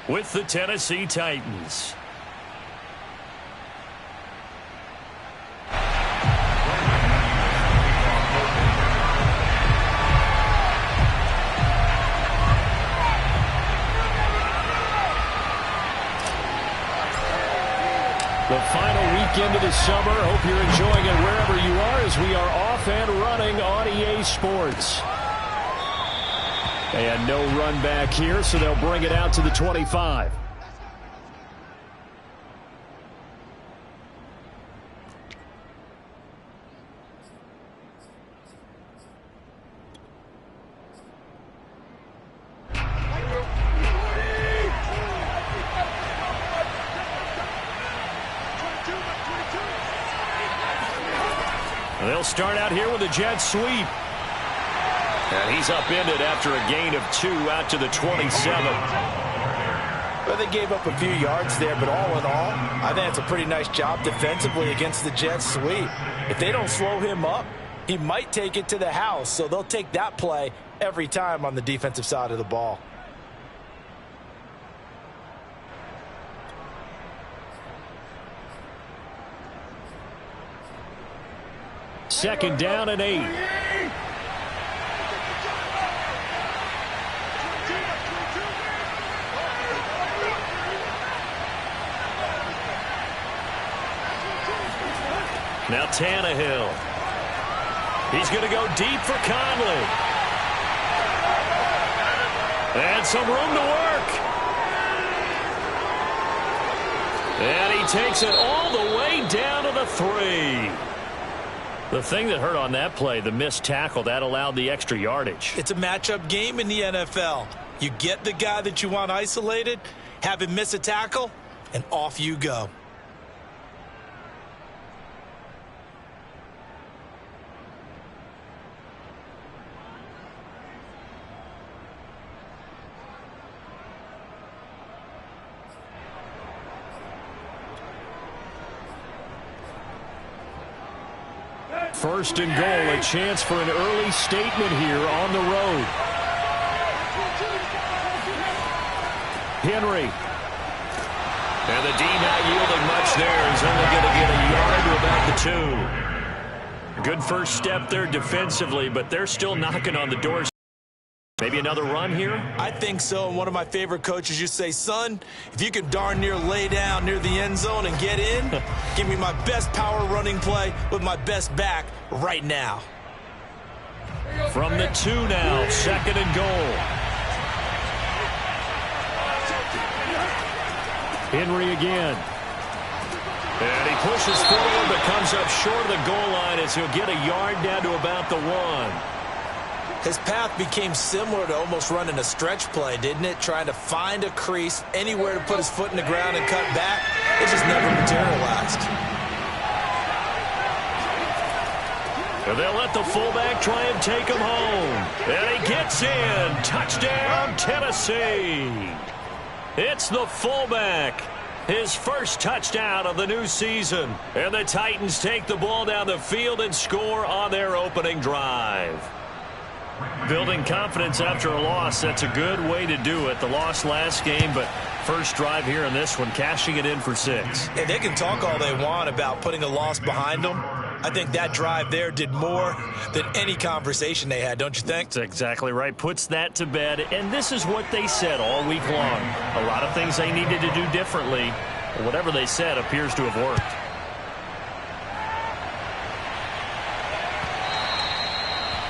with the Tennessee Titans. The final weekend of the summer. Hope you're enjoying it wherever you are as we are off and running on EA Sports. And no run back here, so they'll bring it out to the 25. They'll start out here with a jet sweep. And he's upended after a gain of 2 out to the 27. Well, they gave up a few yards there, but all in all, I think it's a pretty nice job defensively against the jet sweep. If they don't slow him up, he might take it to the house, so they'll take that play every time on the defensive side of the ball. Second down and 8. Now Tannehill. He's going to go deep for Conley. And some room to work. And he takes it all the way down to the 3. The thing that hurt on that play, the missed tackle, that allowed the extra yardage. It's a matchup game in the NFL. You get the guy that you want isolated, have him miss a tackle, and off you go. First and goal, a chance for an early statement here on the road. Henry. And the D not yielding much there. He's only going to get a yard to about the 2. Good first step there defensively, but they're still knocking on the doors. Maybe another run here? I think so. And one of my favorite coaches used to say, son, if you can darn near lay down near the end zone and get in, give me my best power running play with my best back right now. From the 2 now, second and goal. Henry again. And he pushes forward but comes up short of the goal line as he'll get a yard down to about the 1. His path became similar to almost running a stretch play, didn't it? Trying to find a crease, anywhere to put his foot in the ground and cut back. It just never materialized. And they'll let the fullback try and take him home. And he gets in. Touchdown, Tennessee. It's the fullback. His first touchdown of the new season. And the Titans take the ball down the field and score on their opening drive. Building confidence after a loss, that's a good way to do it. The loss last game, but first drive here in this one, cashing it in for 6. And they can talk all they want about putting a loss behind them. I think that drive there did more than any conversation they had, don't you think? That's exactly right. Puts that to bed. And this is what they said all week long. A lot of things they needed to do differently. Whatever they said appears to have worked.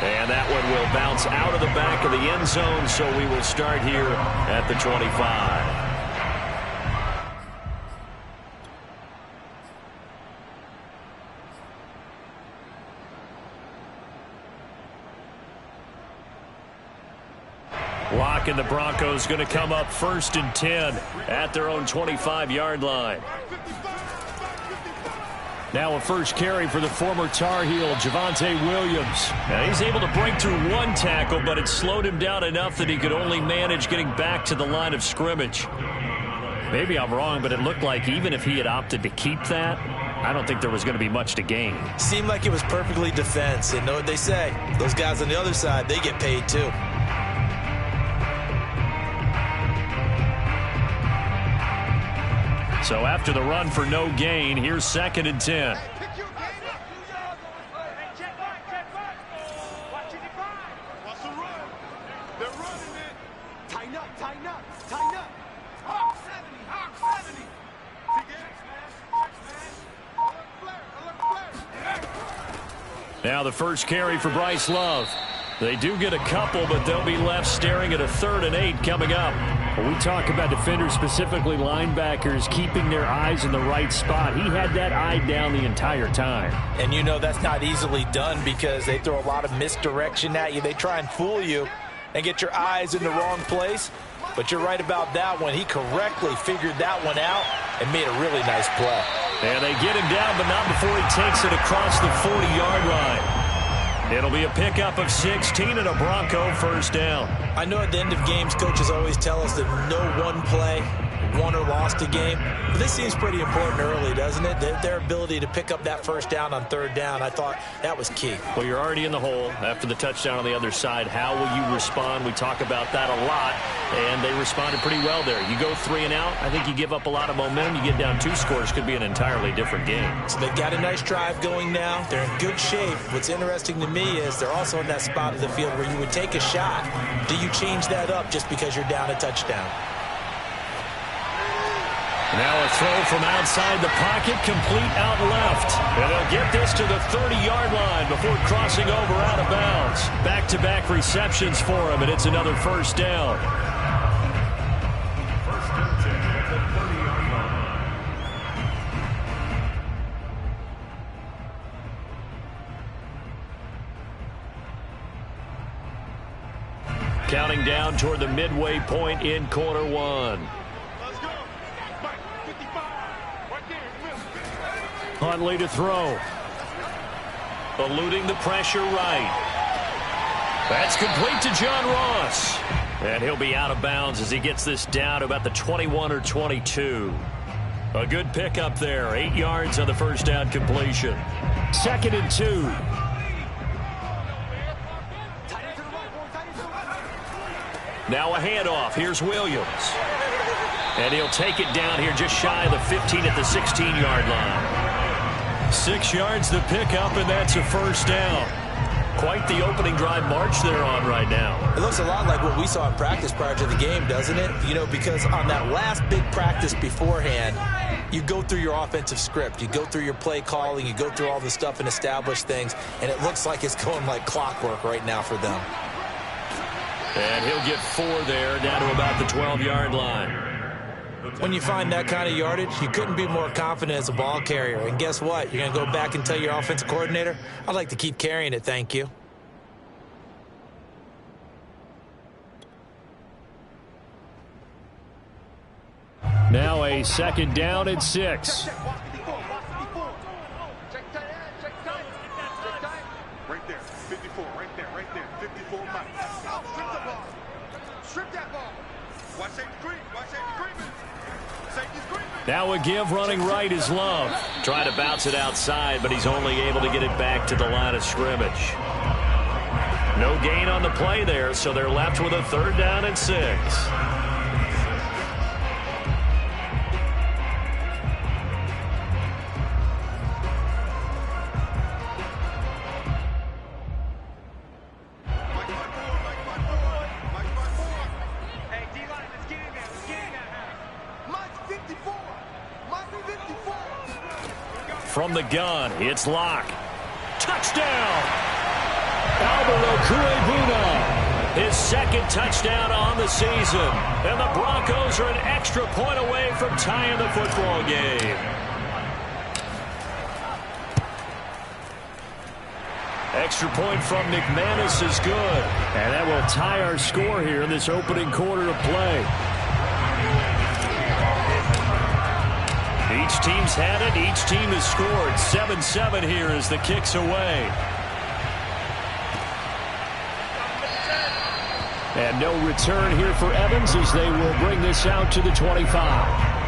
And that one will bounce out of the back of the end zone, so we will start here at the 25. Lock and the Broncos going to come up first and 10 at their own 25-yard line. Now a first carry for the former Tar Heel, Javonte Williams. Now he's able to break through one tackle, but it slowed him down enough that he could only manage getting back to the line of scrimmage. Maybe I'm wrong, but it looked like even if he had opted to keep that, I don't think there was going to be much to gain. Seemed like it was perfectly defense. And know what they say? Those guys on the other side, they get paid too. So after the run for no gain, here's 2nd and 10. Now the first carry for Bryce Love. They do get a couple, but they'll be left staring at a 3rd and 8 coming up. When we talk about defenders, specifically linebackers, keeping their eyes in the right spot. He had that eye down the entire time. And you know that's not easily done because they throw a lot of misdirection at you. They try and fool you and get your eyes in the wrong place. But you're right about that one. He correctly figured that one out and made a really nice play. And they get him down, but not before he takes it across the 40-yard line. It'll be a pickup of 16 and a Bronco first down. I know at the end of games, coaches always tell us that no one play won or lost a game. But this seems pretty important early, doesn't it? Their ability to pick up that first down on 3rd down, I thought that was key. Well, you're already in the hole after the touchdown on the other side. How will you respond? We talk about that a lot, and they responded pretty well there. You go 3 and out, I think you give up a lot of momentum. You get down 2 scores, could be an entirely different game. So they've got a nice drive going now. They're in good shape. What's interesting to me is they're also in that spot of the field where you would take a shot. Do you change that up just because you're down a touchdown? Now a throw from outside the pocket, complete out left. And they'll get this to the 30-yard line before crossing over out of bounds. Back-to-back receptions for him, and it's another first down. First and 10 at the 30-yard line. Counting down toward the midway point in quarter 1. Huntley to throw. Eluding the pressure right. That's complete to John Ross. And he'll be out of bounds as he gets this down to about the 21 or 22. A good pickup there. 8 yards on the first down completion. 2nd and 2. Now a handoff. Here's Williams. And he'll take it down here just shy of the 15 at the 16-yard line. 6 yards the pickup, and that's a first down. Quite the opening drive march they're on right now. It looks a lot like what we saw in practice prior to the game, doesn't it? You know, because on that last big practice beforehand, you go through your offensive script. You go through your play calling. You go through all the stuff and establish things, and it looks like it's going like clockwork right now for them. And he'll get 4 there, down to about the 12-yard line. When you find that kind of yardage, you couldn't be more confident as a ball carrier. And guess what? You're going to go back and tell your offensive coordinator, I'd like to keep carrying it, thank you. Now a 2nd down and 6. Right there, 54, right there, 54 miles. Strip the ball. Strip that ball. Watch safety screen, watch safety screen. Safety screen. Now a give running right is Love. Trying to bounce it outside, but he's only able to get it back to the line of scrimmage. No gain on the play there, so they're left with a 3rd down and 6. From the gun, it's Locke. Touchdown! Albert Okuebuna, his 2nd touchdown on the season. And the Broncos are an extra point away from tying the football game. Extra point from McManus is good. And that will tie our score here in this opening quarter of play. Each team's had it. Each team has scored. 7-7 here as the kick's away. And no return here for Evans as they will bring this out to the 25.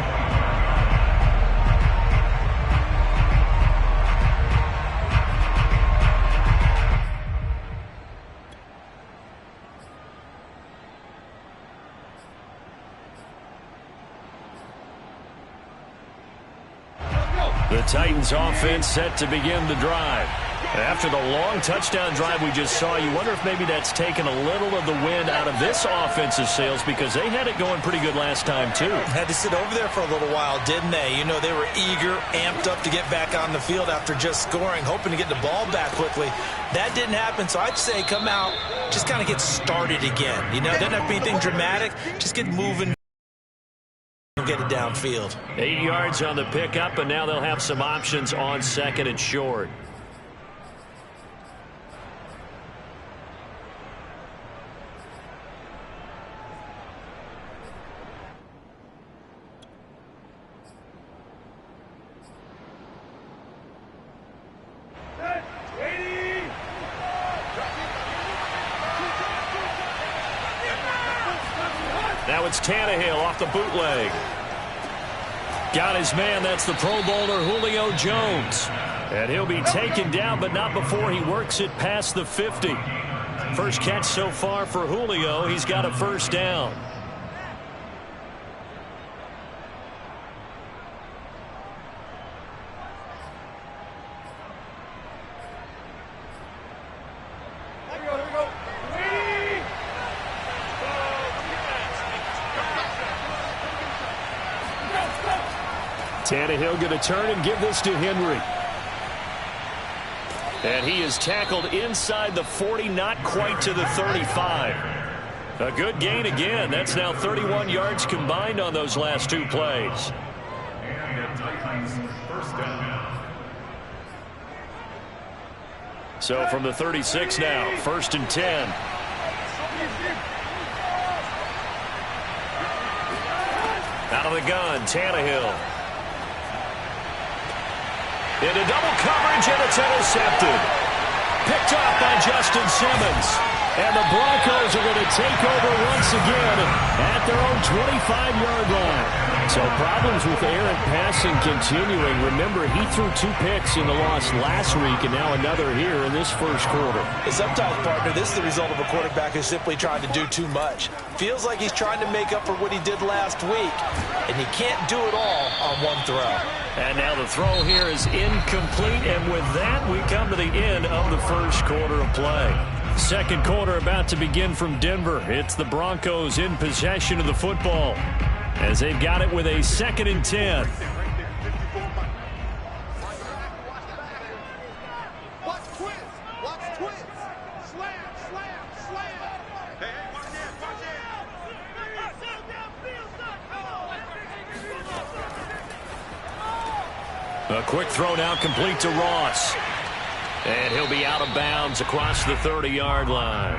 The Titans offense set to begin the drive. After the long touchdown drive we just saw, you wonder if maybe that's taken a little of the wind out of this offensive sails because they had it going pretty good last time too. Had to sit over there for a little while, didn't they? You know, they were eager, amped up to get back on the field after just scoring, hoping to get the ball back quickly. That didn't happen, so I'd say come out, just kind of get started again. You know, doesn't have to be anything dramatic, just get moving. Get it downfield. 8 yards on the pickup, and now they'll have some options on second and short. Now it's Tannehill off the bootleg. Got his man, that's the Pro Bowler Julio Jones. And he'll be taken down, but not before he works it past the 50. First catch so far for Julio. He's got a first down. Tannehill going to turn and give this to Henry. And he is tackled inside the 40, not quite to the 35. A good gain again. That's now 31 yards combined on those last two plays. So from the 36 now, 1st and 10. Out of the gun, Tannehill. Into double coverage, and it's intercepted. Picked off by Justin Simmons. And the Broncos are going to take over once again at their own 25-yard line. So problems with errant passing continuing. Remember, he threw 2 picks in the loss last week, and now another here in this first quarter. And sometimes, partner, this is the result of a quarterback who's simply trying to do too much. Feels like he's trying to make up for what he did last week, and he can't do it all on one throw. And now the throw here is incomplete, and with that, we come to the end of the first quarter of play. Second quarter about to begin from Denver. It's the Broncos in possession of the football as they've got it with a 2nd and 10. A quick throw now complete to Ross. And he'll be out of bounds across the 30-yard line.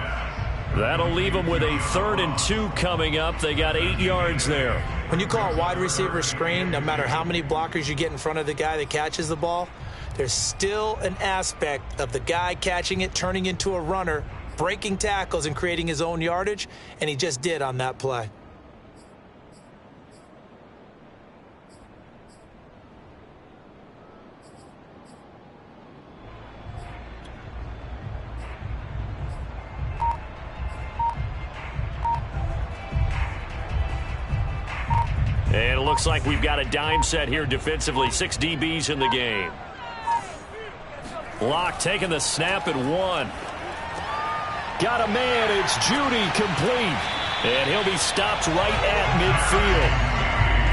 That'll leave him with a 3rd and 2 coming up. They got 8 yards there. When you call a wide receiver screen, no matter how many blockers you get in front of the guy that catches the ball, there's still an aspect of the guy catching it, turning into a runner, breaking tackles and creating his own yardage, and he just did on that play. And it looks like we've got a dime set here defensively. 6 DBs in the game. Locke taking the snap at 1. Got a man. It's Judy complete. And he'll be stopped right at midfield.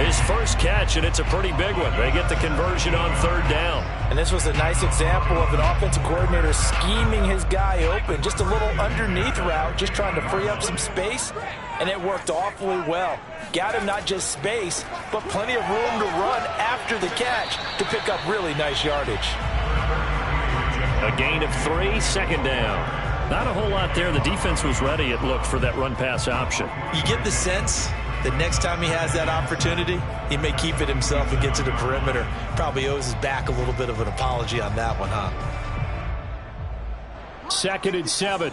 His first catch, and it's a pretty big one. They get the conversion on 3rd down. And this was a nice example of an offensive coordinator scheming his guy open. Just a little underneath route, just trying to free up some space, and it worked awfully well. Got him not just space, but plenty of room to run after the catch to pick up really nice yardage. A gain of 3, 2nd down. Not a whole lot there. The defense was ready, it looked, for that run-pass option. You get the sense that next time he has that opportunity, he may keep it himself and get to the perimeter. Probably owes his back a little bit of an apology on that one, huh? 2nd and 7.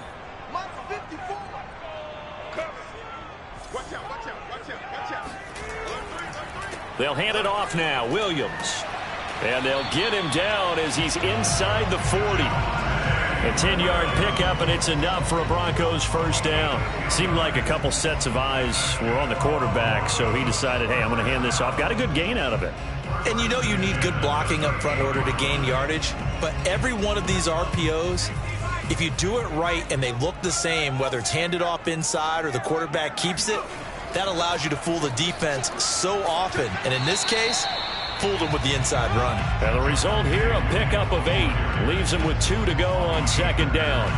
They'll hand it off now. Williams. And they'll get him down as he's inside the 40. A 10-yard pickup, and it's enough for a Broncos first down. Seemed like a couple sets of eyes were on the quarterback, so he decided, hey, I'm going to hand this off. Got a good gain out of it. And you know you need good blocking up front in order to gain yardage, but every one of these RPOs, if you do it right and they look the same, whether it's handed off inside or the quarterback keeps it, that allows you to fool the defense so often. And in this case, fooled them with the inside run. And the result here, a pickup of 8. Leaves them with 2 to go on second down.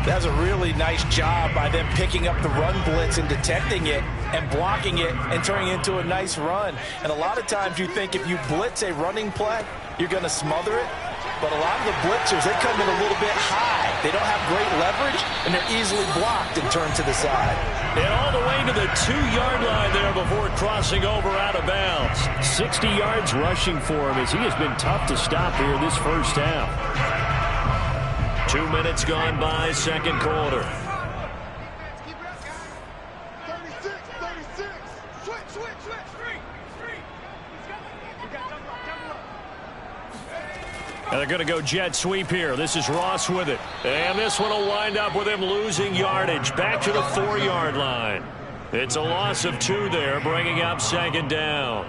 That's a really nice job by them picking up the run blitz and detecting it and blocking it and turning it into a nice run. And a lot of times you think if you blitz a running play, you're going to smother it. But a lot of the blitzers, they come in a little bit high. They don't have great leverage, and they're easily blocked and turned to the side. And all the way to the 2-yard line there before crossing over out of bounds. 60 yards rushing for him as he has been tough to stop here this first half. 2 minutes gone by, second quarter. 36, 36. Switch. And they're going to go jet sweep here. This is Ross with it. And this one will wind up with him losing yardage. Back to the 4-yard line. It's a loss of 2 there, bringing up second down.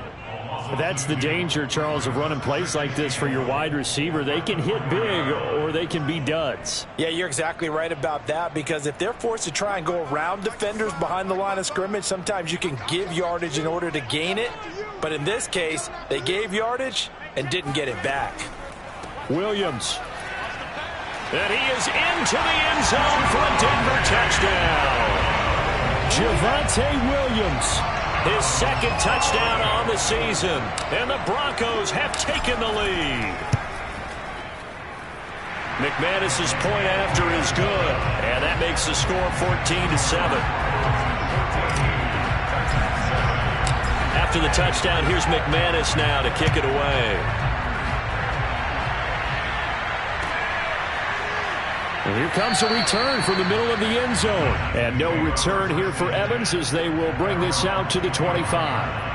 That's the danger, Charles, of running plays like this for your wide receiver. They can hit big or they can be duds. Yeah, you're exactly right about that, because if they're forced to try and go around defenders behind the line of scrimmage, sometimes you can give yardage in order to gain it. But in this case, they gave yardage and didn't get it back. Williams. And he is into the end zone for a Denver touchdown. Javonte Williams. His second touchdown on the season. And the Broncos have taken the lead. McManus's point after is good. And that makes the score 14-7. After the touchdown, here's McManus now to kick it away. And here comes a return from the middle of the end zone. And no return here for Evans as they will bring this out to the 25.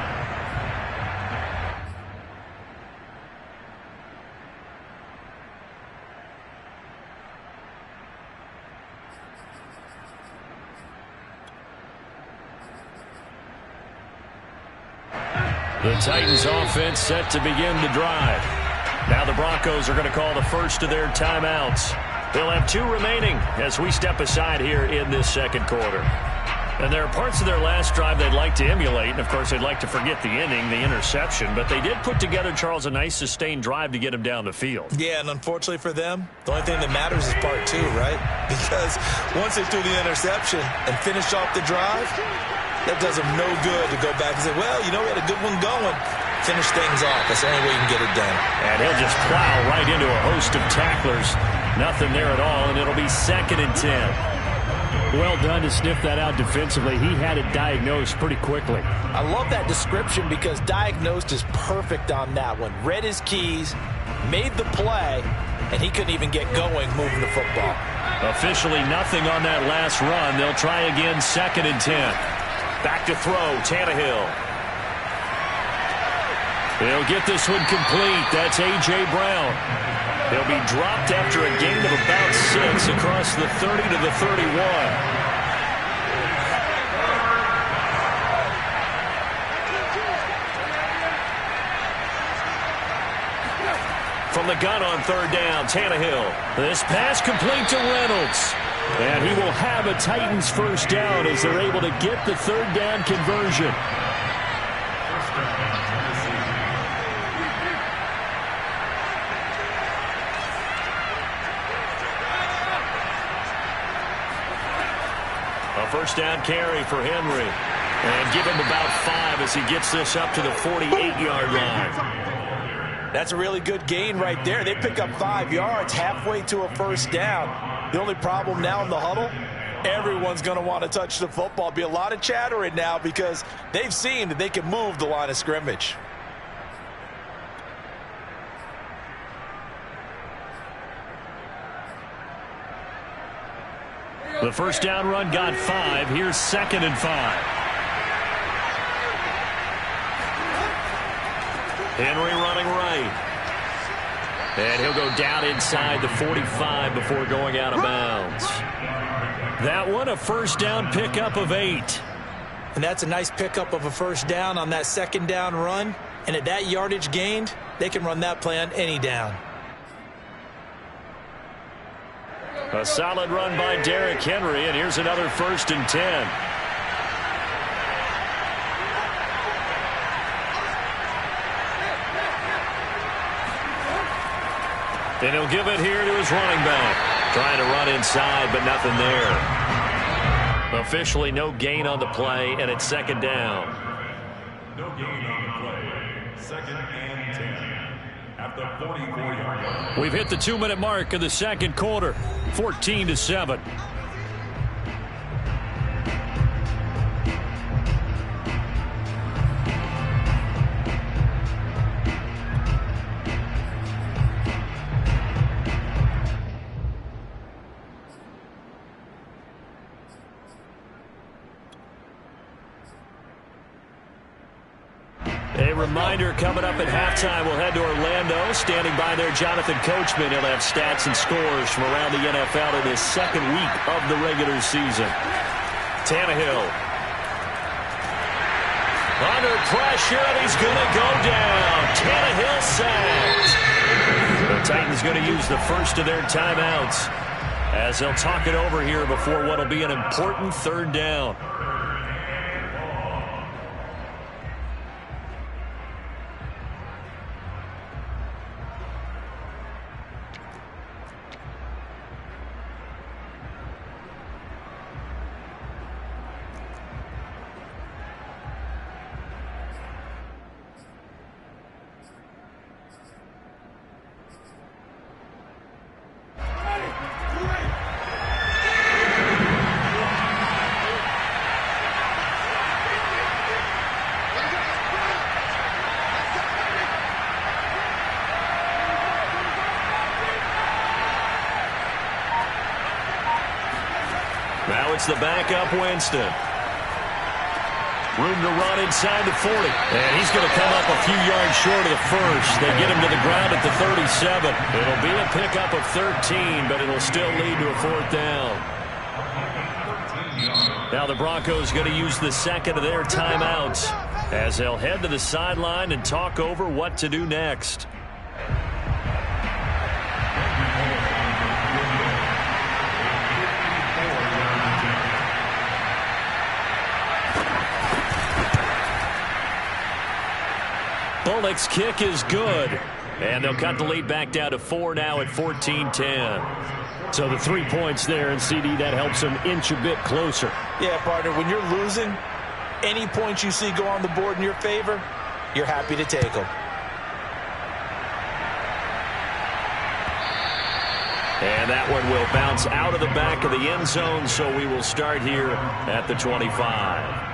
The Titans offense set to begin the drive. Now the Broncos are going to call the first of their timeouts. They'll have 2 remaining as we step aside here in this second quarter. And there are parts of their last drive they'd like to emulate. And, of course, they'd like to forget the inning, the interception. But they did put together, Charles, a nice sustained drive to get him down the field. Yeah, and unfortunately for them, the only thing that matters is part 2, right? Because once they threw the interception and finished off the drive, that does them no good to go back and say, well, you know, we had a good one going. Finish things off. That's the only way you can get it done. And he'll just plow right into a host of tacklers. Nothing there at all, and it'll be 2nd and 10. Well done to sniff that out defensively. He had it diagnosed pretty quickly. I love that description because diagnosed is perfect on that one. Read his keys, made the play, and he couldn't even get going moving the football. Officially nothing on that last run. They'll try again, 2nd and 10. Back to throw, Tannehill. He'll get this one complete. That's A.J. Brown. He'll be dropped after a gain of about 6 across the 30 to the 31. From the gun on 3rd down, Tannehill. This pass complete to Reynolds. And he will have a Titans first down as they're able to get the 3rd down conversion. A first down carry for Henry. And give him about 5 as he gets this up to the 48-yard line. That's a really good gain right there. They pick up 5 yards halfway to a first down. The only problem now in the huddle, everyone's going to want to touch the football. Be a lot of chattering now because they've seen that they can move the line of scrimmage. The first down run got 5. Here's 2nd and 5. Henry running right. And he'll go down inside the 45 before going out of bounds. That one, a first down pickup of 8. And that's a nice pickup of a first down on that second down run. And at that yardage gained, they can run that play on any down. A solid run by Derrick Henry, and here's another 1st and 10. And he'll give it here to his running back. Trying to run inside, but nothing there. Officially no gain on the play, and it's 2nd down. No gain on the play. 2nd and 10. At the 44-yard line. We've hit the 2-minute mark of the second quarter. 14-7. A reminder, coming up at halftime, we'll head to Orlando. Standing by there, Jonathan Coachman. He'll have stats and scores from around the NFL in his 2nd week of the regular season. Tannehill. Under pressure, and he's going to go down. Tannehill sacked. The Titans going to use the first of their timeouts as they'll talk it over here before what will be an important 3rd down. Now it's the backup Winston. Room to run inside the 40. And he's going to come up a few yards short of the first. They get him to the ground at the 37. It'll be a pickup of 13, but it'll still lead to a 4th down. Now the Broncos going to use the 2nd of their timeouts as they'll head to the sideline and talk over what to do next. Bullock's kick is good. And they'll cut the lead back down to 4 now at 14-10. So the 3 points there, and CD, that helps them inch a bit closer. Yeah, partner, when you're losing, any points you see go on the board in your favor, you're happy to take them. And that one will bounce out of the back of the end zone, so we will start here at the 25.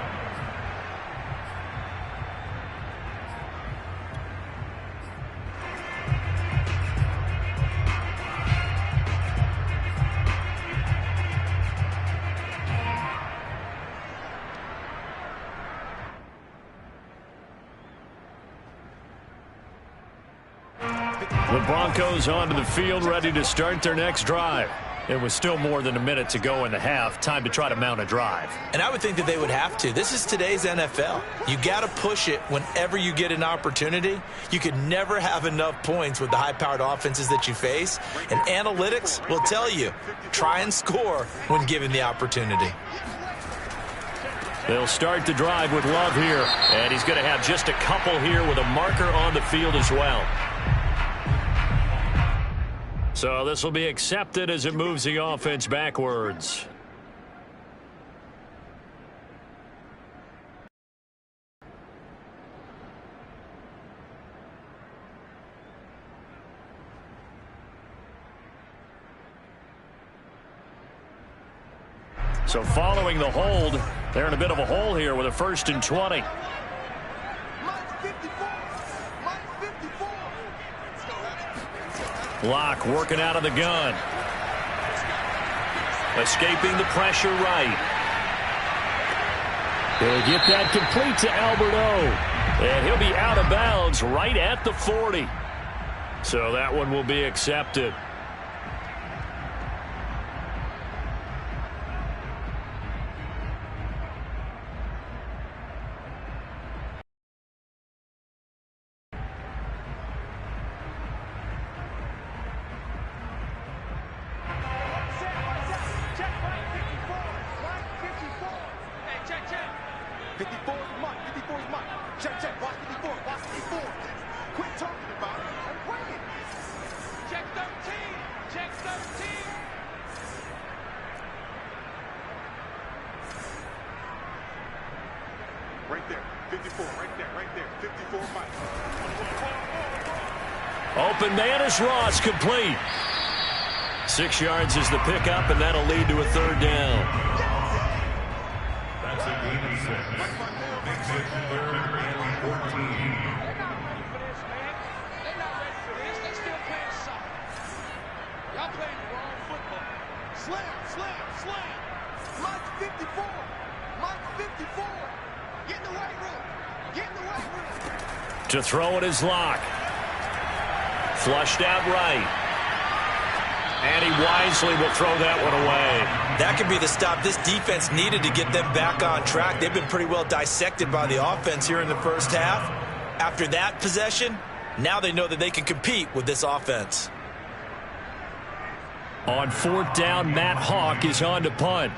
The Broncos onto the field, ready to start their next drive. It was still more than a minute to go in the half. Time to try to mount a drive. And I would think that they would have to. This is today's NFL. You got to push it whenever you get an opportunity. You could never have enough points with the high-powered offenses that you face. And analytics will tell you, try and score when given the opportunity. They'll start the drive with Love here. And he's going to have just a couple here with a marker on the field as well. So this will be accepted as it moves the offense backwards. So following the hold, they're in a bit of a hole here with a 1st and 20. Locke working out of the gun. Escaping the pressure right. He'll get that complete to Alberto. And he'll be out of bounds right at the 40. So that one will be accepted. Right there, 54, right there, 54 Mike. Open man is Ross, complete. 6 yards is the pickup, and that'll lead to a third down. That's a gain of 6. Makes it 3rd and 14. They're not ready for this, man. They're not ready for this. They're still playing soccer. Y'all playing the wrong football. Slam. Mike 54. Mike 54. Get in the weight room. Get in the weight room. To throw it is Locke. Flushed out right. And he wisely will throw that one away. That could be the stop this defense needed to get them back on track. They've been pretty well dissected by the offense here in the first half. After that possession, now they know that they can compete with this offense. On 4th down, Matt Hawk is on to punt.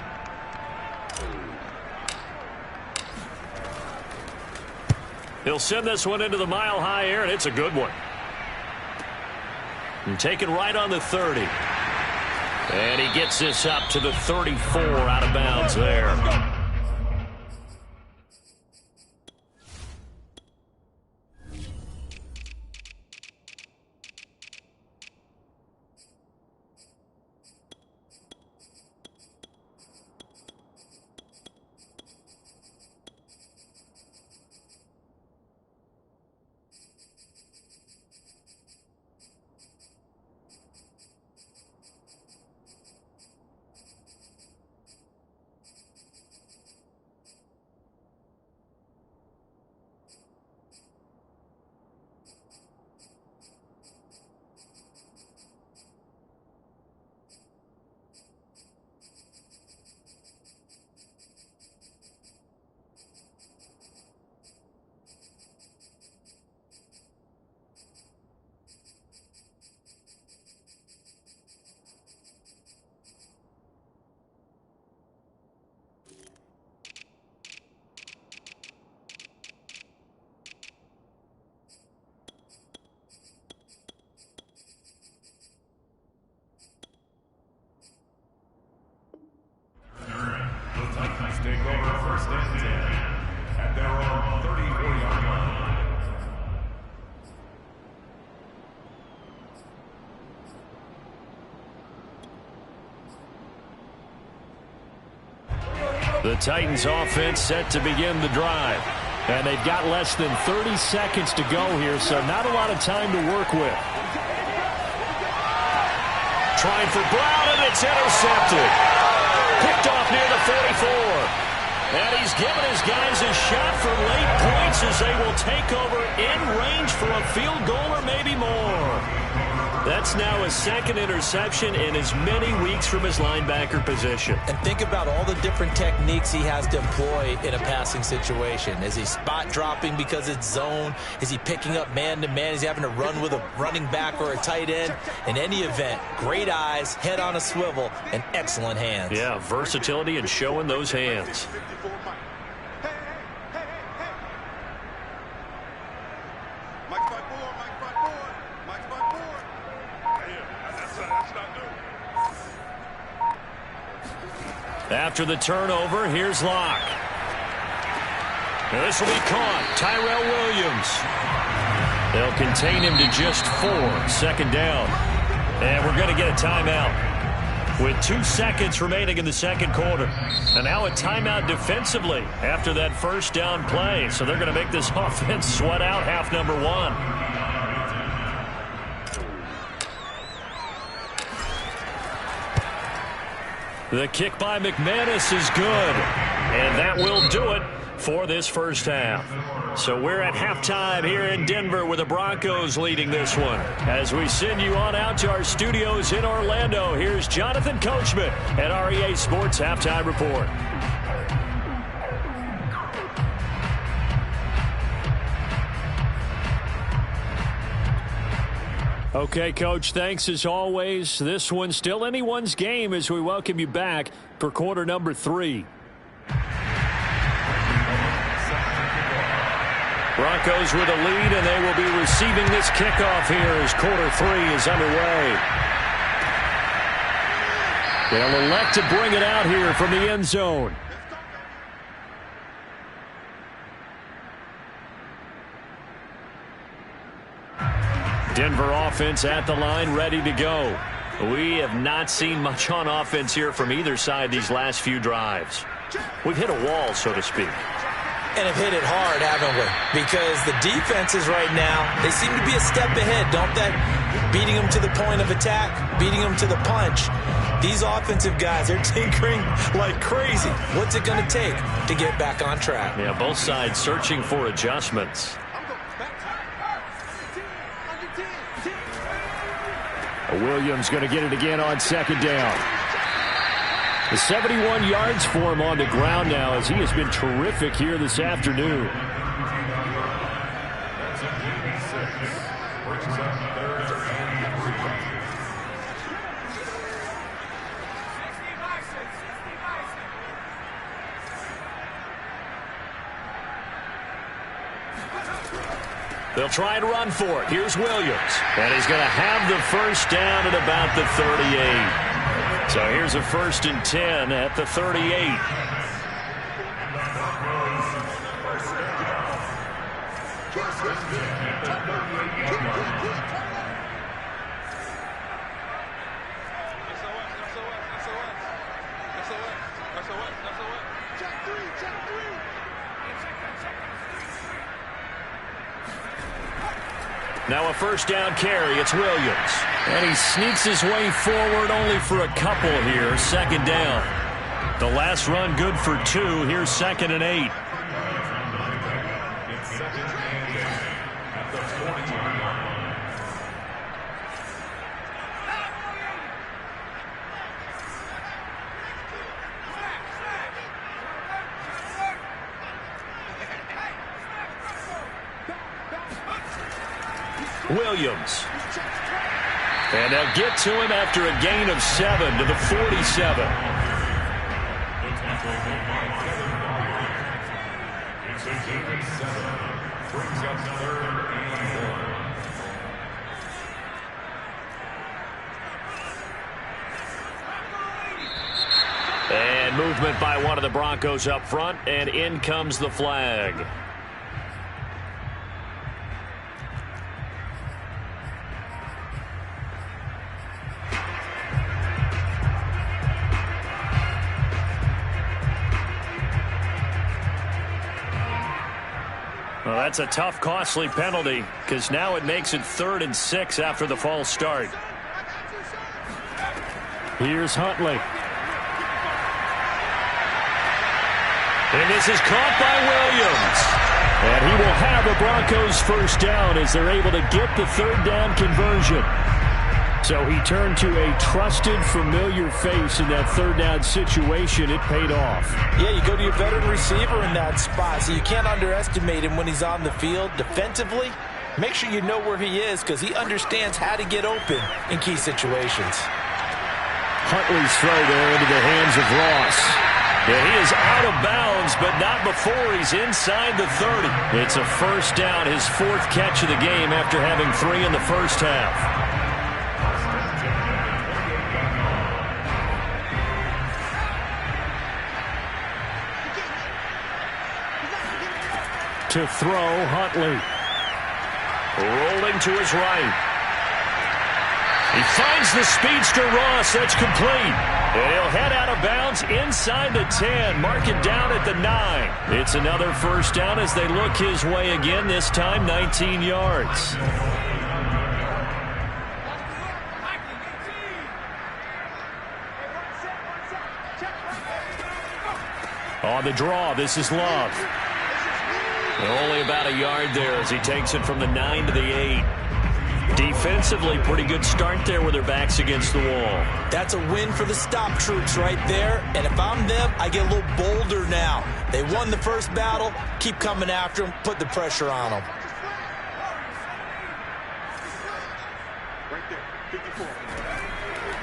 He'll send this one into the mile-high air, and it's a good one. And taken right on the 30. And he gets this up to the 34 out of bounds there. Take over 1st and 10 at their own 34-yard line. The Titans offense set to begin the drive. And they've got less than 30 seconds to go here, so not a lot of time to work with. Trying for Brown, and it's intercepted. Picked off near the 44. And he's given his guys a shot for late points as they will take over in range for a field goal or maybe more. That's now his 2nd interception in as many weeks from his linebacker position. And think about all the different techniques he has to employ in a passing situation. Is he spot dropping because it's zone? Is he picking up man-to-man? Is he having to run with a running back or a tight end? In any event, great eyes, head on a swivel, and excellent hands. Yeah, versatility and showing those hands. 54 Mike. Hey. Mike's by board. Mike's by board. That's not good. After the turnover, here's Locke. Now this will be caught. Tyrell Williams. They'll contain him to just 4. 2nd down. And we're going to get a timeout with 2 seconds remaining in the 2nd quarter. And now a timeout defensively after that 1st down play. So they're going to make this offense sweat out half number 1. The kick by McManus is good. And that will do it. for this first half. So we're at halftime here in Denver with the Broncos leading this one. As we send you on out to our studios in Orlando, here's Jonathan Coachman at REA Sports Halftime Report. Okay, Coach, thanks as always. This one's still anyone's game as we welcome you back for quarter number 3. Broncos with a lead, and they will be receiving this kickoff here as quarter 3 is underway. They'll elect to bring it out here from the end zone. Denver offense at the line, ready to go. We have not seen much on offense here from either side these last few drives. We've hit a wall, so to speak. And have hit it hard, haven't we? Because the defenses right now, they seem to be a step ahead, don't they? Beating them to the point of attack, beating them to the punch. These offensive guys, they're tinkering like crazy. What's it going to take to get back on track? Yeah, both sides searching for adjustments. Williams going to get it again on second down. The 71 yards for him on the ground now as he has been terrific here this afternoon. They'll try and run for it. Here's Williams. And he's going to have the first down at about the 38. So here's a 1st and 10 at the 38. Now a first down carry. It's Williams. And he sneaks his way forward only for a couple here. 2nd down. The last run good for 2. Here's 2nd and 8. Williams. And they'll get to him after a gain of 7 to the 47. And movement by one of the Broncos up front, and in comes the flag. Well, that's a tough, costly penalty because now it makes it 3rd and 6 after the false start. Here's Huntley. And this is caught by Williams. And he will have a Broncos first down as they're able to get the 3rd down conversion. So he turned to a trusted, familiar face in that 3rd down situation. It paid off. Yeah, you go to your veteran receiver in that spot, so you can't underestimate him when he's on the field defensively. Make sure you know where he is because he understands how to get open in key situations. Huntley's throw there into the hands of Ross. Yeah, he is out of bounds, but not before he's inside the 30. It's a first down, his 4th catch of the game after having 3 in the first half. To throw, Huntley. Rolling to his right. He finds the speedster Ross. That's complete. And he'll head out of bounds inside the 10. Mark it down at the 9. It's another first down as they look his way again, this time 19 yards. On the draw, this is Love. Only about a yard there as he takes it from the 9 to the 8. Defensively, pretty good start there with their backs against the wall. That's a win for the stop troops right there. And if I'm them, I get a little bolder now. They won the first battle. Keep coming after them. Put the pressure on them. Right there, 54.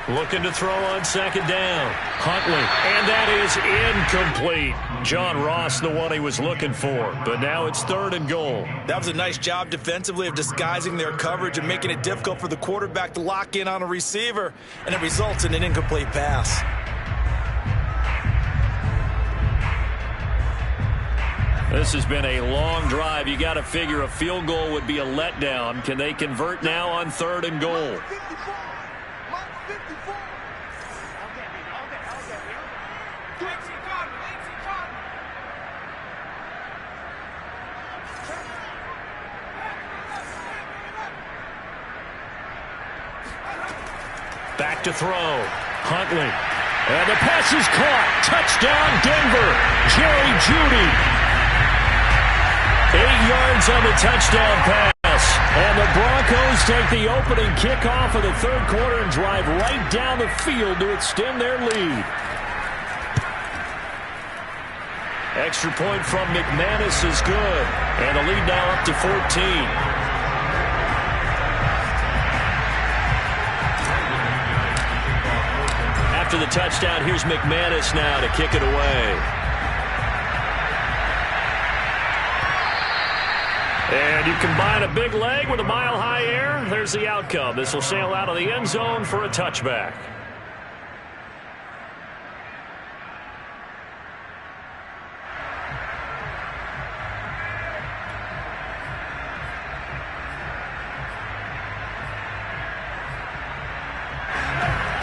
Looking to throw on second down. Huntley. And that is incomplete. John Ross, the one he was looking for. But now it's 3rd and goal. That was a nice job defensively of disguising their coverage and making it difficult for the quarterback to lock in on a receiver. And it results in an incomplete pass. This has been a long drive. You got to figure a field goal would be a letdown. Can they convert now on 3rd and goal? 54. Mike 54. Back to throw. Huntley. And the pass is caught. Touchdown, Denver. Jerry Jeudy. 8 yards on the touchdown pass. And the Broncos take the opening kickoff of the 3rd quarter and drive right down the field to extend their lead. Extra point from McManus is good. And the lead now up to 14. After the touchdown, here's McManus now to kick it away. And you combine a big leg with a mile-high air, there's the outcome. This will sail out of the end zone for a touchback.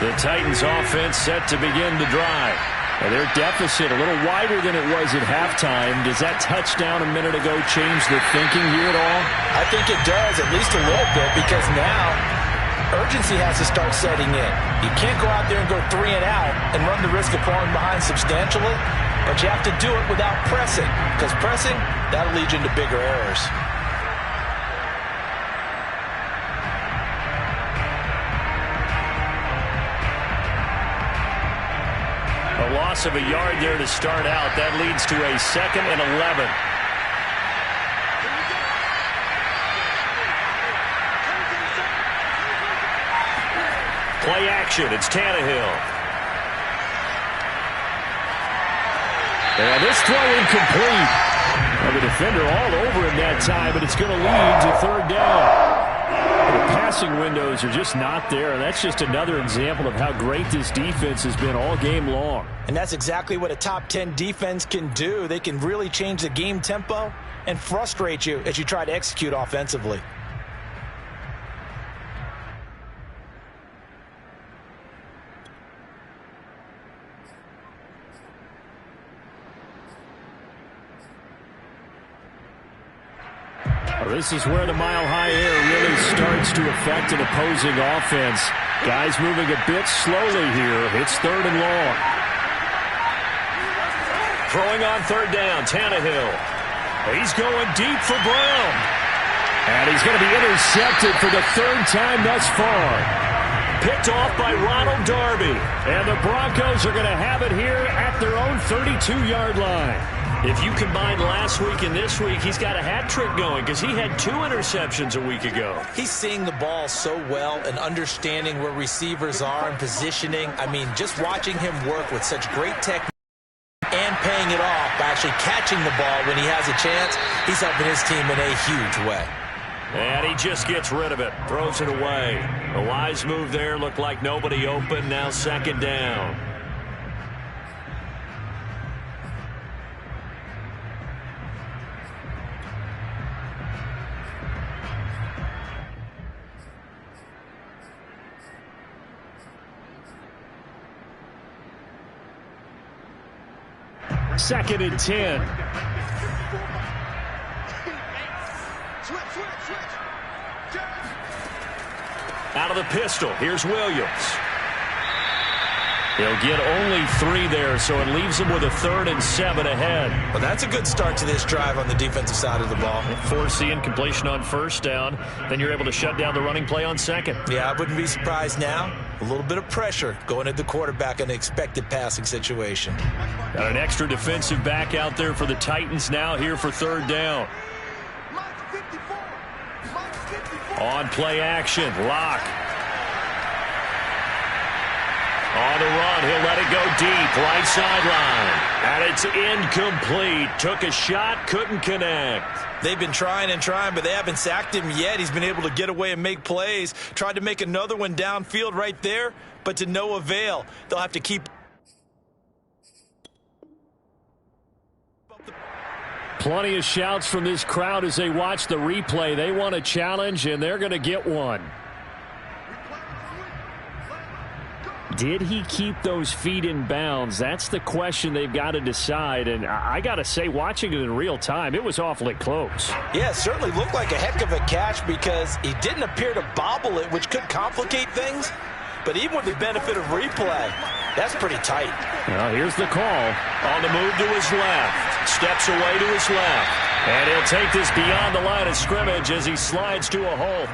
The Titans offense set to begin the drive. Now their deficit a little wider than it was at halftime. Does that touchdown a minute ago change the thinking here at all? I think it does, at least a little bit, because now urgency has to start setting in. You can't go out there and go 3 and out and run the risk of falling behind substantially, but you have to do it without pressing, because pressing, that'll lead you into bigger errors. A loss of a yard there to start out. That leads to a 2nd and 11. Play action. It's Tannehill. And this throw incomplete. Well, the defender all over him that time, but it's going to lead to 3rd down. The passing windows are just not there, and that's just another example of how great this defense has been all game long. And that's exactly what a top 10 defense can do. They can really change the game tempo and frustrate you as you try to execute offensively. This is where the mile-high air really starts to affect an opposing offense. Guys moving a bit slowly here. It's 3rd and long. Throwing on 3rd down, Tannehill. He's going deep for Brown. And he's going to be intercepted for the 3rd time thus far. Picked off by Ronald Darby. And the Broncos are going to have it here at their own 32-yard line. If you combine last week and this week, he's got a hat trick going because he had 2 interceptions a week ago. He's seeing the ball so well and understanding where receivers are and positioning. I mean, just watching him work with such great technique and paying it off by actually catching the ball when he has a chance, he's helping his team in a huge way. And he just gets rid of it, throws it away. A wise move there, looked like nobody open, now 2nd down. Second and 10. Out of the pistol, here's Williams. He'll get only 3 there, so it leaves him with a 3rd and 7 ahead. Well, that's a good start to this drive on the defensive side of the ball. Force the incompletion on 1st down. Then you're able to shut down the running play on 2nd. Yeah, I wouldn't be surprised now. A little bit of pressure going at the quarterback in an expected passing situation. Got an extra defensive back out there for the Titans now here for 3rd down. On play action, Locke. On the run, he'll let it go deep, right sideline. And it's incomplete. Took a shot, couldn't connect. They've been trying and trying, but they haven't sacked him yet. He's been able to get away and make plays. Tried to make another one downfield right there, but to no avail. They'll have to keep. Plenty of shouts from this crowd as they watch the replay. They want a challenge, and they're going to get one. Did he keep those feet in bounds? That's the question they've got to decide. And I got to say, watching it in real time, it was awfully close. Yeah, it certainly looked like a heck of a catch because he didn't appear to bobble it, which could complicate things. But even with the benefit of replay, that's pretty tight. Well, here's the call. On the move to his left. Steps away to his left. And he'll take this beyond the line of scrimmage as he slides to a hole.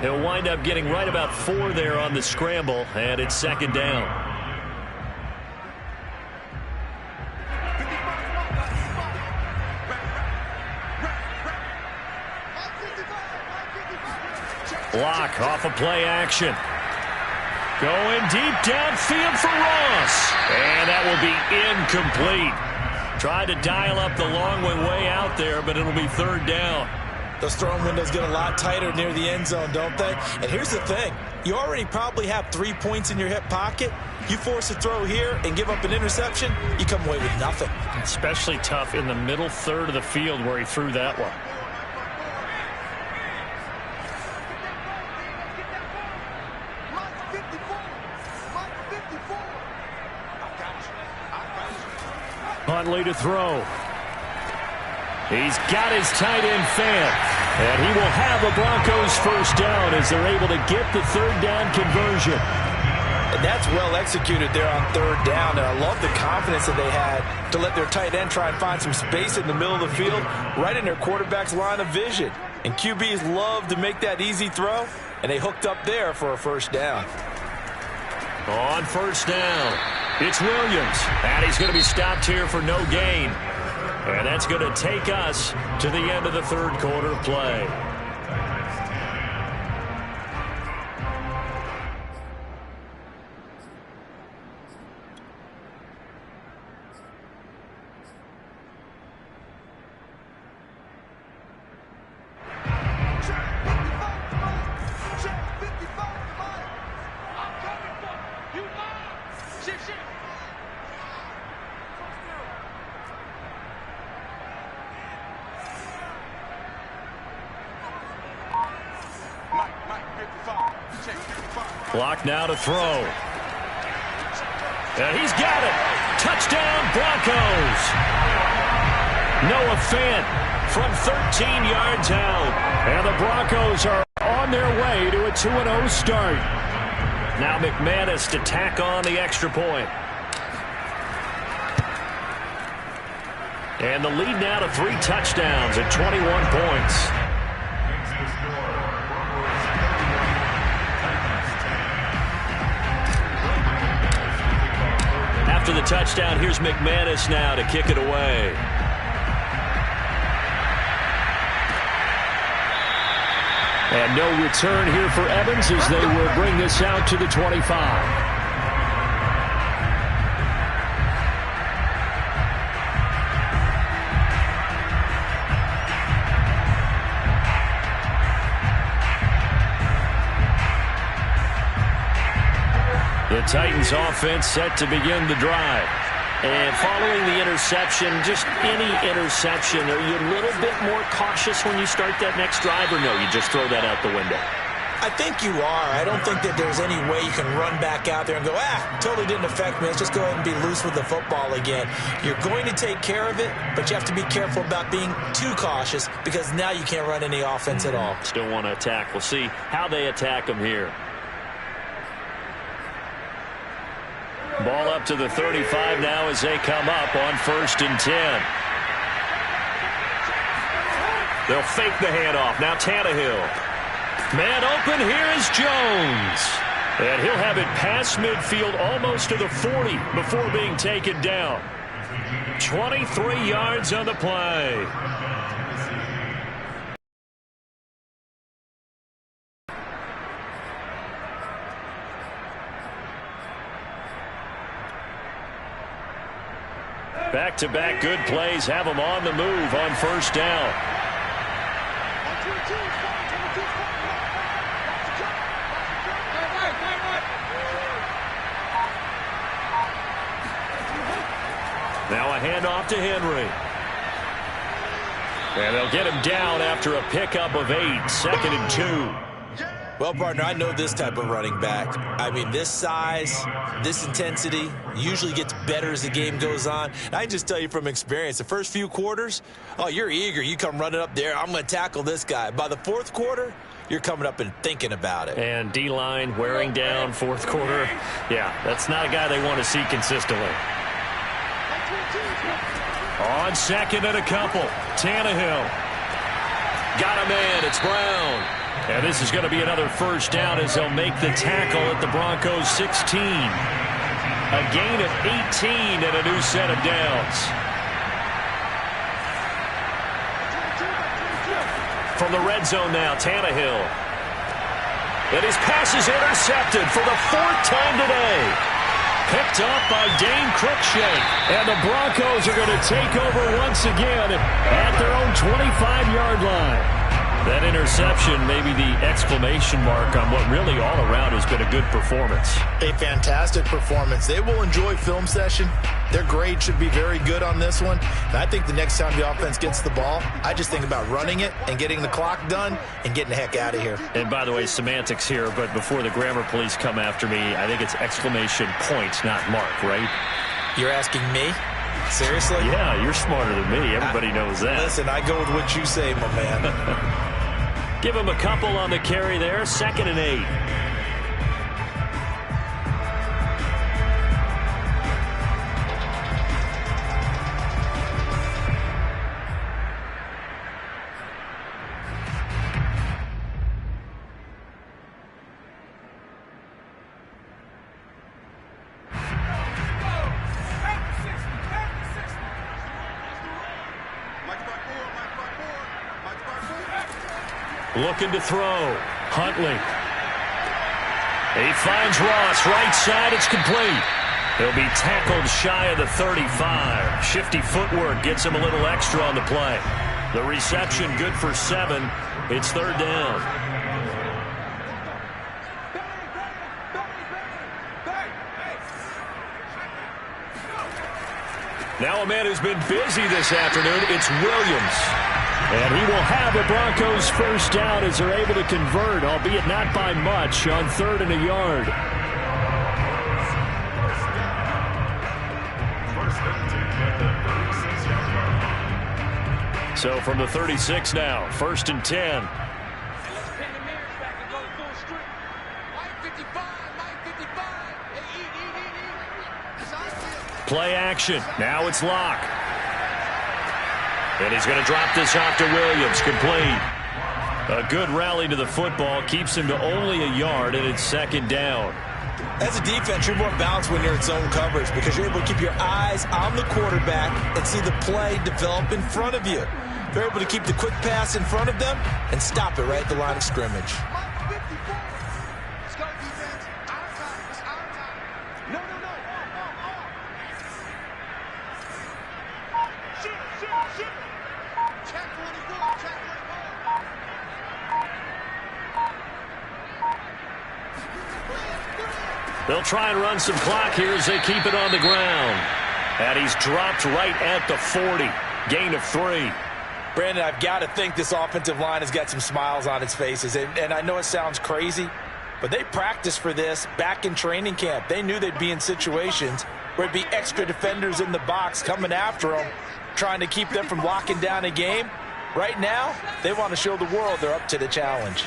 He'll wind up getting right about 4 there on the scramble, and it's 2nd down. Block off of play action. Going deep downfield for Ross. And that will be incomplete. Tried to dial up the long one way out there, but it'll be 3rd down. Those throwing windows get a lot tighter near the end zone, don't they? And here's the thing. You already probably have 3 points in your hip pocket. You force a throw here and give up an interception, you come away with nothing. Especially tough in the middle 3rd of the field where he threw that one. Huntley to throw. He's got his tight end fan. And he will have the Broncos 1st down as they're able to get the 3rd down conversion. And that's well executed there on 3rd down. And I love the confidence that they had to let their tight end try and find some space in the middle of the field, right in their quarterback's line of vision. And QBs love to make that easy throw, and they hooked up there for a 1st down. On 1st down, it's Williams. And he's going to be stopped here for no gain. And that's going to take us to the end of the 3rd quarter play. Clock now to throw. And he's got it. Touchdown, Broncos. Noah Fant from 13 yards out. And the Broncos are on their way to a 2-0 start. Now McManus to tack on the extra point. And the lead now to 3 touchdowns at 21 points. After the touchdown, here's McManus now to kick it away. And no return here for Evans as they will bring this out to the 25. The Titans offense set to begin the drive. And following the interception, just any interception, are you a little bit more cautious when you start that next drive, or no, you just throw that out the window? I think you are. I don't think that there's any way you can run back out there and go, totally didn't affect me. Let's just go ahead and be loose with the football again. You're going to take care of it, but you have to be careful about being too cautious because now you can't run any offense at all. Still want to attack. We'll see how they attack them here. Ball up to the 35 now as they come up on 1st and 10. They'll fake the handoff. Now Tannehill. Man open. Here is Jones. And he'll have it past midfield almost to the 40 before being taken down. 23 yards on the play. Back-to-back good plays have them on the move on 1st down. Now a handoff to Henry. And they'll get him down after a pickup of 8. 2nd and 2. Well, partner, I know this type of running back. I mean, this size, this intensity usually gets better as the game goes on. And I can just tell you from experience, the first few quarters, oh, you're eager. You come running up there, I'm going to tackle this guy. By the 4th quarter, you're coming up and thinking about it. And D-line wearing down 4th quarter. Yeah, that's not a guy they want to see consistently. On 2nd and a couple, Tannehill. Got a man, it's Brown. And this is going to be another 1st down as they'll make the tackle at the Broncos 16. A gain of 18 and a new set of downs. From the red zone now, Tannehill. And his pass is intercepted for the 4th time today. Picked up by Dane Cruikshank. And the Broncos are going to take over once again at their own 25-yard line. That interception may be the exclamation mark on what really all around has been a good performance. A fantastic performance. They will enjoy film session. Their grade should be very good on this one. And I think the next time the offense gets the ball, I just think about running it and getting the clock done and getting the heck out of here. And by the way, semantics here, but before the grammar police come after me, I think it's exclamation point, not mark, right? You're asking me? Seriously? Yeah, you're smarter than me. Everybody knows that. Listen, I go with what you say, my man. Give him a couple on the carry there. 2nd and 8. Looking to throw. Huntley. He finds Ross. Right side. It's complete. He'll be tackled shy of the 35. Shifty footwork gets him a little extra on the play. The reception good for 7. It's 3rd down. Now a man who's been busy this afternoon. It's Williams. And he will have the Broncos 1st down as they're able to convert, albeit not by much, on 3rd and a yard. So from the 36 now, 1st and 10. Play action. Now it's Locke. And he's going to drop this off to Williams. Complete. A good rally to the football. Keeps him to only a yard, and it's 2nd down. As a defense, you're more balanced when you're in zone coverage because you're able to keep your eyes on the quarterback and see the play develop in front of you. They're able to keep the quick pass in front of them and stop it right at the line of scrimmage. They'll try and run some clock here as they keep it on the ground. And he's dropped right at the 40. Gain of 3. Brandon, I've got to think this offensive line has got some smiles on its faces. And I know it sounds crazy, but they practiced for this back in training camp. They knew they'd be in situations where it'd be extra defenders in the box coming after them, trying to keep them from locking down a game. Right now, they want to show the world they're up to the challenge.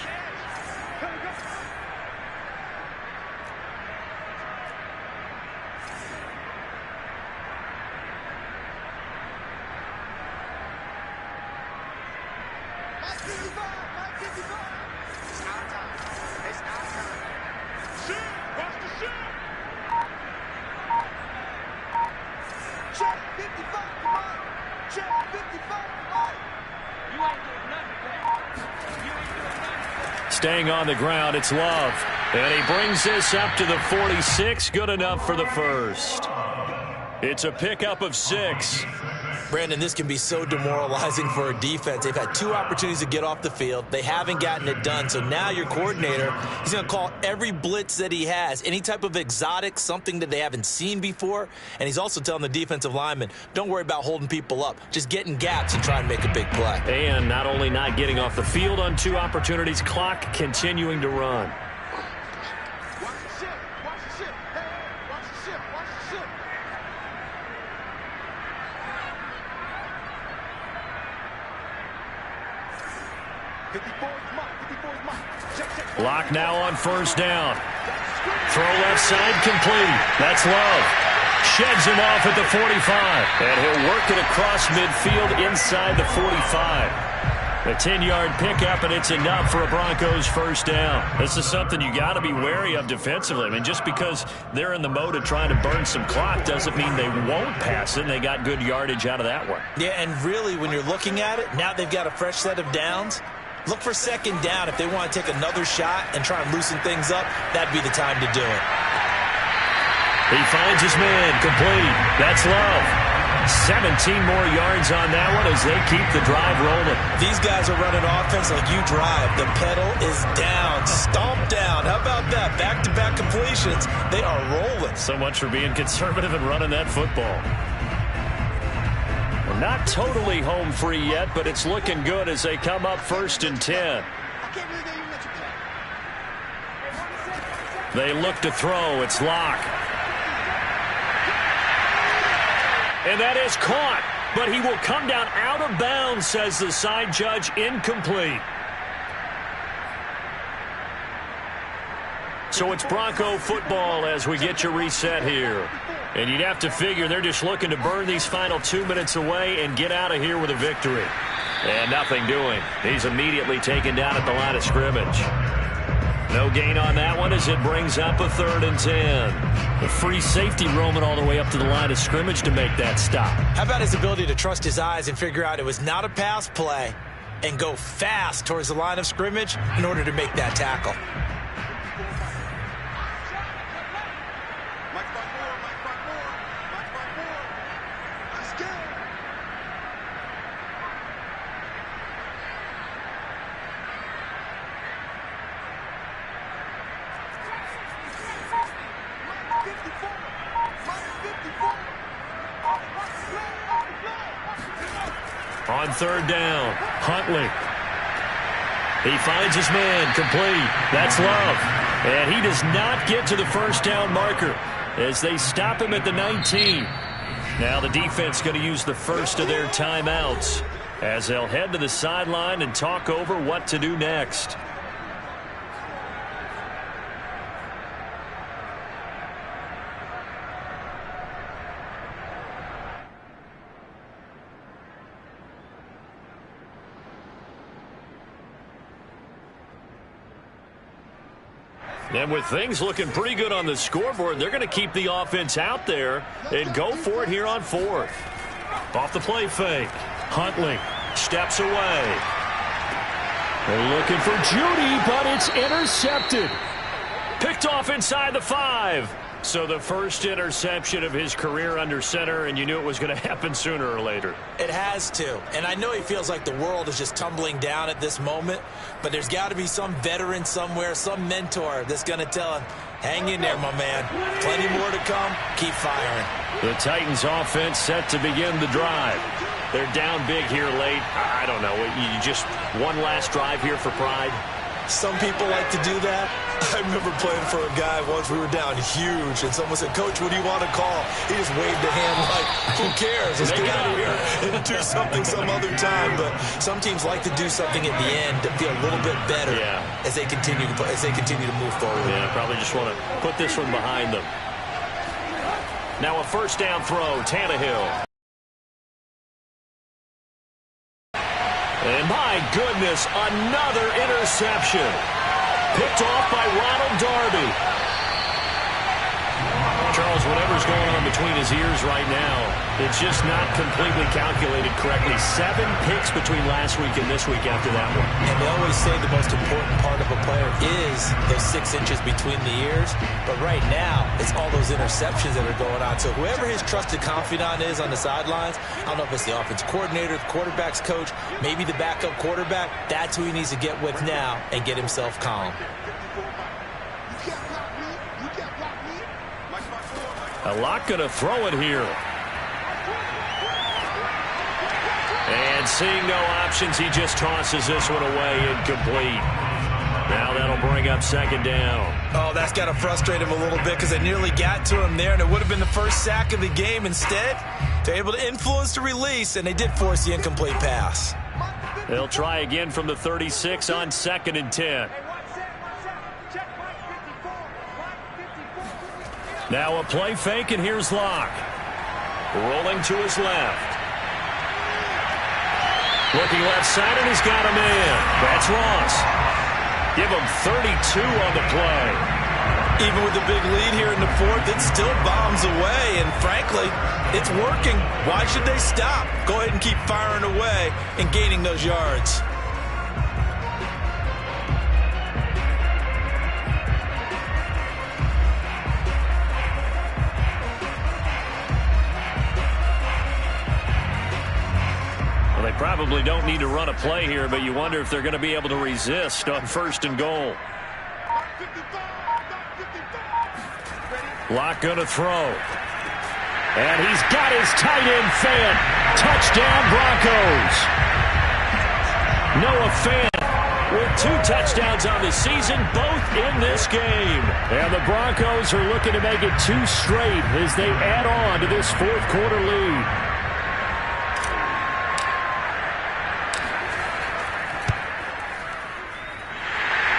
Check 55 to Mike. Check 55 to Mike. You ain't doing nothing, man. You ain't doing nothing. Staying on the ground, it's Love. And he brings this up to the 46. Good enough for the first. It's a pickup of 6. Brandon, this can be so demoralizing for a defense. They've had 2 opportunities to get off the field. They haven't gotten it done. So now your coordinator, he's going to call every blitz that he has, any type of exotic, something that they haven't seen before. And he's also telling the defensive lineman, don't worry about holding people up. Just get in gaps and try and make a big play. And not only not getting off the field on 2 opportunities, clock continuing to run. Watch the ship. Watch the ship. Hey, watch the ship. Watch the ship. Block now on first down. Throw left side complete. That's Love. Sheds him off at the 45. And he'll work it across midfield inside the 45. A 10-yard pickup, and it's enough for a Broncos first down. This is something you got to be wary of defensively. I mean, just because they're in the mode of trying to burn some clock doesn't mean they won't pass it, and they got good yardage out of that one. Yeah, and really, when you're looking at it, now they've got a fresh set of downs. Look for second down. If they want to take another shot and try and loosen things up, that'd be the time to do it. He finds his man, complete. That's Love. 17 more yards on that one as they keep the drive rolling. These guys are running offense like you drive. The pedal is down, stomped down. How about that? Back-to-back completions. They are rolling. So much for being conservative and running that football. Well, not totally home free yet, but it's looking good as they come up 1st and 10. I can't believe they even let you play. They look to throw. It's Locke. And that is caught, but he will come down out of bounds, says the side judge. Incomplete. So it's Bronco football as we get you reset here. And you'd have to figure they're just looking to burn these final 2 minutes away and get out of here with a victory. And nothing doing. He's immediately taken down at the line of scrimmage. No gain on that one as it brings up a 3rd and 10. The free safety roaming all the way up to the line of scrimmage to make that stop. How about his ability to trust his eyes and figure out it was not a pass play and go fast towards the line of scrimmage in order to make that tackle. Mike by more, Mike by more, Mike by more. Let's go. On 3rd down, Huntley. He finds his man, complete. That's Love. And he does not get to the first down marker as they stop him at the 19. Now the defense going to use the first of their timeouts as they'll head to the sideline and talk over what to do next. And with things looking pretty good on the scoreboard, they're going to keep the offense out there and go for it here on 4th. Off the play fake. Huntley steps away. They're looking for Judy, but it's intercepted. Picked off inside the 5. So the first interception of his career under center, and you knew it was going to happen sooner or later. It has to. And I know he feels like the world is just tumbling down at this moment, but there's got to be some veteran somewhere, some mentor that's going to tell him, hang in there, my man. Plenty more to come. Keep firing. The Titans offense set to begin the drive. They're down big here late. I don't know. You just one last drive here for pride. Some people like to do that. I remember playing for a guy once. We were down huge, and someone said, Coach, what do you want to call? He just waved a hand like, who cares? Let's get out of here and do something some other time. But some teams like to do something at the end to feel a little bit better as they continue to move forward. Yeah, probably just want to put this one behind them. Now a first down throw, Tannehill. And my goodness, another interception. Picked off by Ronald Darby. Charles, whatever's going on between his ears right now, it's just not completely calculated correctly. 7 picks between last week and this week after that one. And they always say the most important part of a player is those 6 inches between the ears. But right now, it's all those interceptions that are going on. So whoever his trusted confidant is on the sidelines, I don't know if it's the offensive coordinator, the quarterback's coach, maybe the backup quarterback, that's who he needs to get with now and get himself calm. A lot going to throw it here. And seeing no options, he just tosses this one away, incomplete. Now that'll bring up 2nd down. Oh, that's got to frustrate him a little bit because they nearly got to him there, and it would have been the first sack of the game. Instead, they're able to influence the release, and they did force the incomplete pass. They'll try again from the 36 on 2nd and 10. Now a play fake, and here's Locke. Rolling to his left. Looking left side, and he's got a man. That's Ross. Give him 32 on the play. Even with the big lead here in the 4th, it still bombs away, and frankly, it's working. Why should they stop? Go ahead and keep firing away and gaining those yards. They probably don't need to run a play here, but you wonder if they're going to be able to resist on 1st and goal. Locke going to throw. And he's got his tight end Fant. Touchdown Broncos. Noah Fant with 2 touchdowns on the season, both in this game. And the Broncos are looking to make it 2 straight as they add on to this 4th quarter lead.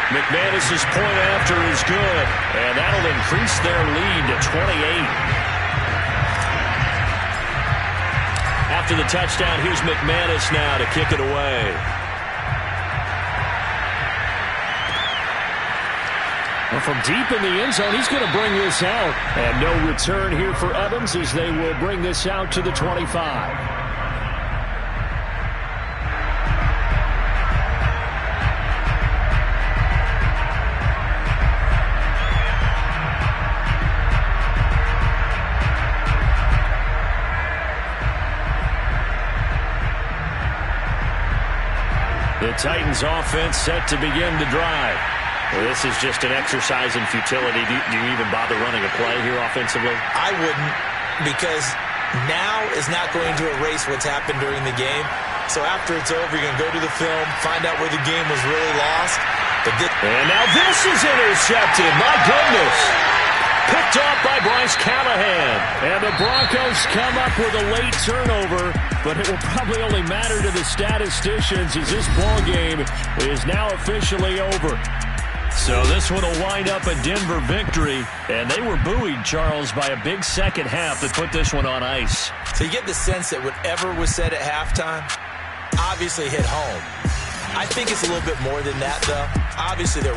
McManus's point after is good, and that'll increase their lead to 28. After the touchdown, here's McManus now to kick it away. Well, from deep in the end zone, he's going to bring this out. And no return here for Evans as they will bring this out to the 25. The Titans offense set to begin the drive. Well, this is just an exercise in futility. Do you even bother running a play here offensively? I wouldn't, because now is not going to erase what's happened during the game. So after it's over, you're going to go to the film, find out where the game was really lost. And now this is intercepted. My goodness. Picked off by Bryce Callahan. And the Broncos come up with a late turnover, but it will probably only matter to the statisticians as this ball game is now officially over. So this one will wind up a Denver victory, and they were buoyed, Charles, by a big second half that put this one on ice. So you get the sense that whatever was said at halftime obviously hit home. I think it's a little bit more than that, though. Obviously, they're